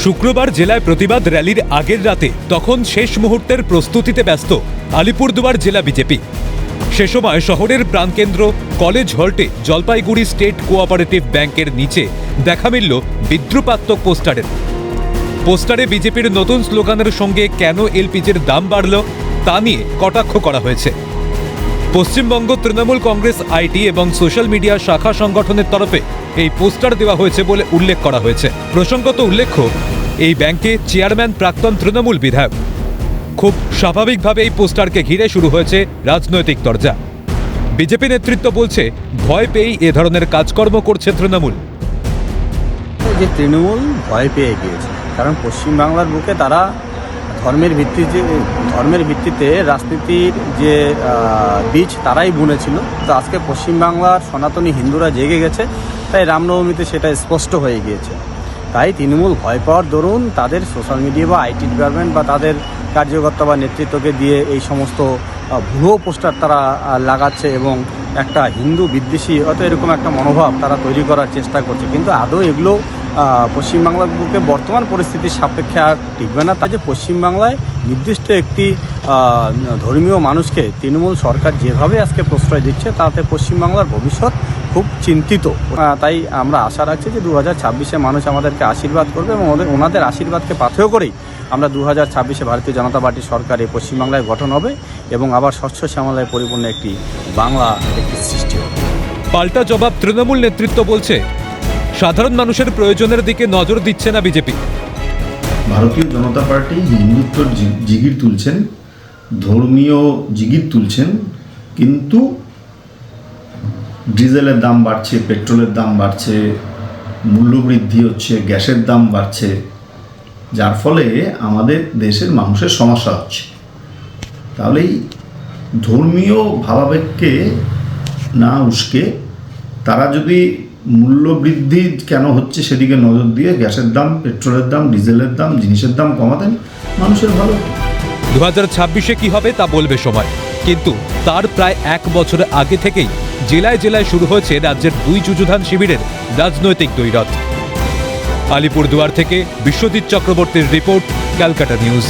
শুক্রবার জেলায় প্রতিবাদ র্যালির আগের রাতে তখন শেষ মুহূর্তের প্রস্তুতিতে ব্যস্ত আলিপুরদুয়ার জেলা বিজেপি। সে সময় শহরের প্রাণকেন্দ্র কলেজ হল্টে জলপাইগুড়ি স্টেট কোঅপারেটিভ ব্যাংকের নিচে দেখা মিলল বিদ্রুপাত্মক পোস্টারে বিজেপির নতুন স্লোগানের সঙ্গে কেন এলপিজির দাম বাড়ল তা নিয়ে কটাক্ষ করা হয়েছে। পশ্চিমবঙ্গ তৃণমূল কংগ্রেস আইটি এবং সোশ্যাল মিডিয়া শাখা সংগঠনের তরফে এই পোস্টার দেওয়া হয়েছে বলে উল্লেখ করা হয়েছে। প্রসঙ্গত উল্লেখ্য, এই ব্যাংকে চেয়ারম্যান প্রাক্তন তৃণমূল বিধায়ক। খুব স্বাভাবিকভাবে এই পোস্টারকে ঘিরে শুরু হয়েছে রাজনৈতিক তরজা। বিজেপি নেতৃত্ব বলছে ভয় পেয়েই এ ধরনের কাজকর্ম করছে তৃণমূল। যে তৃণমূল ভয় পেয়ে গিয়েছে, কারণ পশ্চিমবাংলার বুকে তারা ধর্মের ভিত্তিতে রাজনীতির যে বীজ তারাই বুনেছিল। তো আজকে পশ্চিমবাংলার সনাতনী হিন্দুরা জেগে গেছে, তাই রামনবমীতে সেটা স্পষ্ট হয়ে গিয়েছে। তাই তৃণমূল ভয় পাওয়ার দরুন তাদের সোশ্যাল মিডিয়া বা আইটি ডিপার্টমেন্ট বা তাদের কার্যকর্তা বা নেতৃত্বকে দিয়ে এই সমস্ত ভুয়ো পোস্টার তারা লাগাচ্ছে এবং একটা হিন্দু বিদ্বেষী অত এরকম একটা মনোভাব তারা তৈরি করার চেষ্টা করছে। কিন্তু আদৌ এগুলো পশ্চিমবাংলার বুকে বর্তমান পরিস্থিতির সাপেক্ষে আর টিকবে না। তাই যে পশ্চিমবাংলায় নির্দিষ্ট একটি ধর্মীয় মানুষকে তৃণমূল সরকার যেভাবে আজকে প্রশ্রয় দিচ্ছে তাতে পশ্চিমবাংলার ভবিষ্যৎ খুব চিন্তিত। তাই আমরা আশা রাখছি যে 2026-এ মানুষ আমাদেরকে আশীর্বাদ করবে এবং ওনাদের আশীর্বাদকে পাথেয় করেই আমরা 2026-এ ভারতীয় জনতা পার্টি সরকার এই পশ্চিমবাংলায় গঠন হবে এবং আবার স্বচ্ছ শ্যামলায় পরিপূর্ণ একটি বাংলা সৃষ্টি হবে। পাল্টা জবাব তৃণমূল নেতৃত্ব বলছে সাধারণ মানুষের প্রয়োজনের দিকে নজর দিচ্ছে না বিজেপি। ভারতীয় জনতা পার্টি হিন্দুত্বর জিগির তুলছেন, ধর্মীয় জিগির তুলছেন, কিন্তু ডিজেলের দাম বাড়ছে, পেট্রোলের দাম বাড়ছে, মূল্যবৃদ্ধি হচ্ছে, গ্যাসের দাম বাড়ছে, যার ফলে আমাদের দেশের মানুষের সমস্যা হচ্ছে। তাহলে এই ধর্মীয় ভাবাবেগকে না উস্কে তারা যদি মূল্যবৃদ্ধি কেন হচ্ছে সেদিকে নজর দিয়ে গ্যাসের দাম, পেট্রোলের দাম, ডিজেলের দাম, জিনিসের দাম কমাতেন, মানুষের ভালো। 2026-এ কি হবে তা বলবে সময়, কিন্তু তার প্রায় এক বছর আগে থেকেই জেলায় জেলায় শুরু হয়েছে রাজ্যের দুই যুযুধান শিবিরের রাজনৈতিক দ্বৈরথ। আলিপুরদুয়ার থেকে বিশ্বজিৎ চক্রবর্তীর রিপোর্ট, ক্যালকাটা নিউজ।